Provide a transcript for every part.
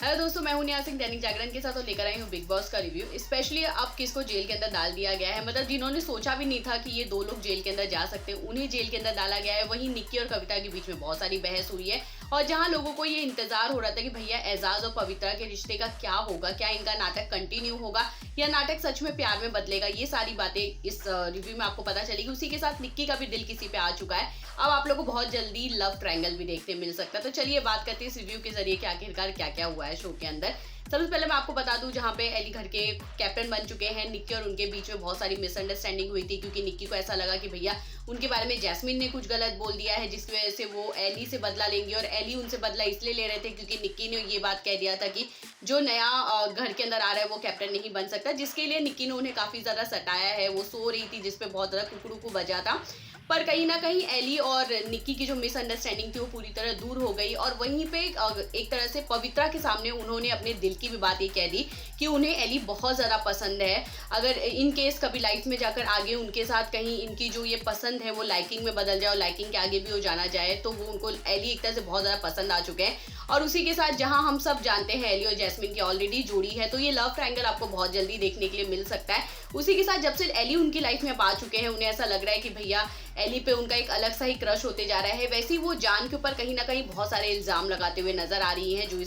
Hello दोस्तों, मैं हूं नेहा सिंह दैनिक जागरण के साथ और लेकर आई हूं बिग बॉस का रिव्यू। स्पेशली अब किसको जेल के अंदर डाल दिया गया है, मतलब जिन्होंने सोचा भी नहीं था कि ये दो लोग जेल के अंदर जा सकते हैं, उन्हें जेल के अंदर डाला गया है। वहीं निक्की और कविता के बीच में बहुत सारी बहस हुई है और जहां लोगों को ये इंतजार हो रहा था कि भैया एजाज और पवित्रा के रिश्ते का क्या होगा, क्या इनका नाटक कंटिन्यू होगा या नाटक सच में प्यार में बदलेगा, ये सारी बातें इस रिव्यू में आपको पता चलेगी। उसी के साथ निक्की का भी दिल किसी पे आ चुका है। अब आप लोगों को बहुत जल्दी लव ट्रायंगल भी देखने मिल सकता है। तो चलिए बात करते हैं इस रिव्यू के जरिए कि आखिरकार क्या क्या हुआ है शो के अंदर। सबसे पहले मैं आपको बता दूं, जहां पे एली घर के कैप्टन बन चुके हैं निक्की और उनके बीच में बहुत सारी मिसअंडरस्टैंडिंग हुई थी, क्योंकि निक्की को ऐसा लगा कि भैया उनके बारे में जैस्मिन ने कुछ गलत बोल दिया है, जिसकी वजह से वो एली से बदला लेंगे। और एली उनसे बदला इसलिए ले रहे थे क्योंकि निक्की ने ये बात कह दिया था कि जो नया घर के अंदर आ रहा है वो कैप्टन नहीं बन सकता, जिसके लिए निक्की ने उन्हें काफी ज्यादा सताया है। वो सो रही थी जिसपे बहुत ज्यादा कुकड़ू बजा था, पर कहीं ना कहीं एली और निक्की की जो मिसअंडरस्टैंडिंग थी वो पूरी तरह दूर हो गई। और वहीं पे एक तरह से पवित्रा के सामने उन्होंने अपने दिल की भी बात ये कह दी कि उन्हें एली बहुत ज़्यादा पसंद है। अगर इन केस कभी लाइफ में जाकर आगे उनके साथ कहीं इनकी जो ये पसंद है वो लाइकिंग में बदल जाए और लाइकिंग के आगे भी हो जाना जाए, तो वो उनको एली एक तरह से बहुत ज़्यादा पसंद आ चुके हैं। और उसी के साथ जहां हम सब जानते हैं एली और जैस्मिन की ऑलरेडी जोड़ी है, तो ये लव ट्रायंगल आपको बहुत जल्दी देखने के लिए मिल सकता है। उसी के साथ जब से एली उनकी लाइफ में आ चुके हैं, उन्हें ऐसा लग रहा है कि भैया एली पे उनका एक अलग सा ही क्रश होते जा रहा है। वैसे ही वो जान के ऊपर कहीं ना कहीं बहुत सारे इल्जाम लगाते हुए नजर आ रही हैं, जो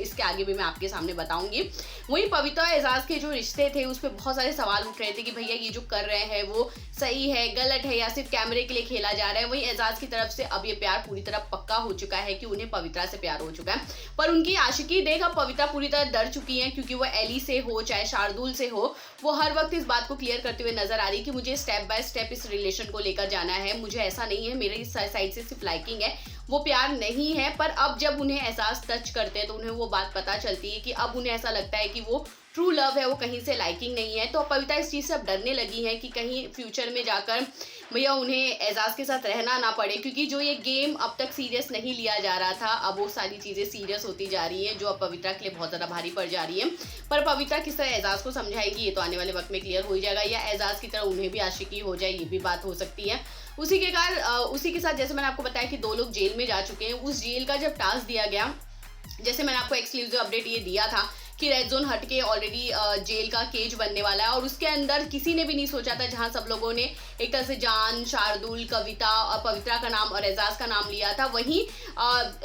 इसके आगे भी मैं आपके सामने बताऊंगी। वहीं पवित्रा एजाज के जो रिश्ते थे उस पर बहुत सारे सवाल उठ रहे थे कि भैया ये जो कर रहे हैं वो सही है, गलत है या सिर्फ कैमरे के लिए खेला जा रहा है। वहीं एजाज की तरफ से अब ये प्यार पूरी तरह पक्का हो चुका है कि उन्हें पवित्रा से प्यार हो चुका है। पर उनकी आशिकी देख अब पवित्रा पूरी तरह डर चुकी है, क्योंकि वो एली से हो चाहे शार्दुल से हो, वो हर वक्त इस बात को क्लियर करते हुए नजर आ रही है कि मुझे स्टेप बाय स्टेप इस रिलेशन को लेकर जाना है। मुझे ऐसा नहीं है मेरी साइड से सिर्फ लाइकिंग है, वो प्यार नहीं है। पर अब जब उन्हें एहसास टच करते हैं तो उन्हें वो बात पता चलती है कि अब उन्हें ऐसा लगता है कि वो ट्रू लव है, वो कहीं से लाइकिंग नहीं है। तो पवित्रा इस चीज़ से अब डरने लगी है कि कहीं फ्यूचर में जाकर भैया उन्हें एजाज के साथ रहना ना पड़े, क्योंकि जो ये गेम अब तक सीरियस नहीं लिया जा रहा था, अब वो सारी चीज़ें सीरियस होती जा रही हैं, जो अब पवित्रा के लिए बहुत ज़्यादा भारी पड़ जा रही है। पर पवित्रा किस तरह एजाज को समझाएगी ये तो आने वाले वक्त में क्लियर हो जाएगा, या एजाज की तरह उन्हें भी आशिकी हो जाए, ये भी बात हो सकती है। उसी के साथ जैसे मैंने आपको बताया कि दो लोग जेल में जा चुके हैं, उस जेल का जब टास्क दिया गया, जैसे मैंने आपको एक्सक्लूसिव अपडेट ये दिया था कि रेड जोन हट के ऑलरेडी जेल का केज बनने वाला है, और उसके अंदर किसी ने भी नहीं सोचा था, जहां सब लोगों ने एक तरह से जान, शार्दुल, कविता और पवित्रा का नाम और एजाज का नाम लिया था, वहीं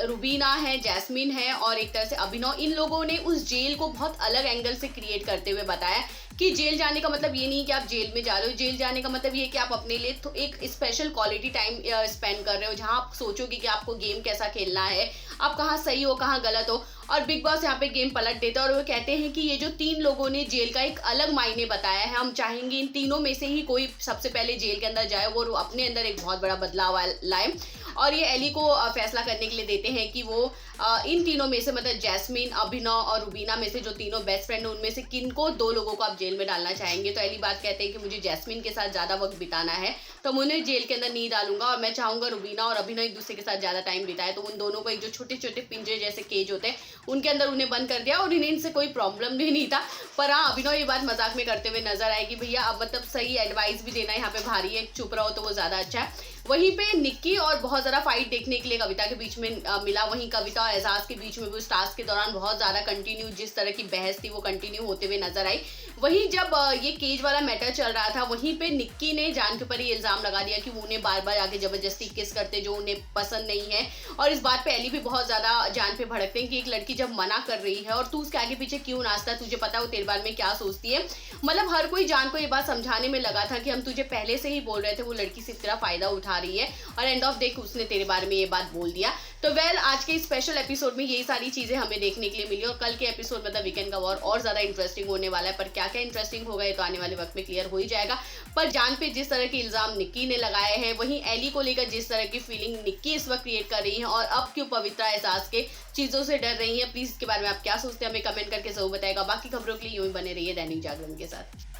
रुबीना है, जैस्मिन है और एक तरह से अभिनव, इन लोगों ने उस जेल को बहुत अलग एंगल से क्रिएट करते हुए बताया कि जेल जाने का मतलब ये नहीं कि आप जेल में जा रहे हो, जेल जाने का मतलब ये कि आप अपने लिए तो एक स्पेशल क्वालिटी टाइम स्पेंड कर रहे हो, जहां आप सोचोगे कि आपको गेम कैसा खेलना है, आप कहाँ सही हो कहाँ गलत हो। और बिग बॉस यहाँ पे गेम पलट देता है और वो कहते हैं कि ये जो तीन लोगों ने जेल का एक अलग मायने बताया है, हम चाहेंगे इन तीनों में से ही कोई सबसे पहले जेल के अंदर जाए, वो अपने अंदर एक बहुत बड़ा बदलाव लाए। और ये एली को फैसला करने के लिए देते हैं कि वो इन तीनों में से, मतलब जैस्मिन, अभिनव और रुबीना में से जो तीनों बेस्ट फ्रेंड है, उनमें से किनको दो लोगों को आप जेल में डालना चाहेंगे। तो एली बात कहते हैं कि मुझे जैस्मिन के साथ ज़्यादा वक्त बिताना है, तो मैं उन्हें जेल के अंदर नहीं डालूंगा, और मैं चाहूँगा रुबीना और अभिनव एक दूसरे के साथ ज़्यादा टाइम बिताए। तो उन दोनों को एक जो छोटे छोटे पिंजरे जैसे केज होते हैं उनके अंदर उन्हें बंद कर दिया, और इन्हें इनसे कोई प्रॉब्लम भी नहीं था। पर हाँ, अभिनव ये बात मजाक में करते हुए नजर आए कि भैया अब मतलब सही एडवाइस भी देना यहाँ पे भारी है, चुप रहो तो वो ज़्यादा अच्छा है। वहीं पे निक्की और बहुत ज़्यादा फाइट देखने के लिए कविता के बीच में मिला, वहीं कविता और एजाज के बीच में भी उस टास्क के दौरान बहुत ज़्यादा कंटिन्यू जिस तरह की बहस थी वो कंटिन्यू होते हुए नजर आई। वहीं जब ये केज वाला मैटर चल रहा था, वहीं पे निक्की ने जान के ऊपर ये इल्ज़ाम लगा दिया कि वो उन्हें बार बार आके ज़बरदस्ती किस करते जो उन्हें पसंद नहीं है। और इस बात पे एली भी बहुत ज़्यादा जान पे भड़कते हैं कि एक लड़की जब मना कर रही है और तू उसके आगे पीछे क्यों नाचता, तुझे पता है वो तेरे बारे में क्या सोचती है। मतलब हर कोई जान को ये बात समझाने में लगा था कि हम तुझे पहले से ही बोल रहे थे, वो लड़की सिर्फ तेरा फायदा उठा रही है, और एंड ऑफ डे उसने तेरे बारे में ये बात बोल दिया। तो आज के स्पेशल एपिसोड में यही सारी चीजें हमें देखने के लिए मिली, और कल के एपिसोड मतलब वीकेंड का वॉर और ज्यादा इंटरेस्टिंग होने वाला है। पर क्या क्या इंटरेस्टिंग होगा ये तो आने वाले वक्त में क्लियर हो ही जाएगा। पर जान पे जिस तरह के इल्जाम निक्की ने लगाए हैं, वहीं एली को लेकर जिस तरह की फीलिंग निक्की इस वक्त क्रिएट कर रही है, और अब क्यों पवित्रा एहसास के चीजों से डर रही है, प्लीज इसके बारे में आप क्या सोचते हैं हमें कमेंट करके जरूर बताएगा। बाकी खबरों के लिए यूं ही बने रहिए दैनिक जागरण के साथ।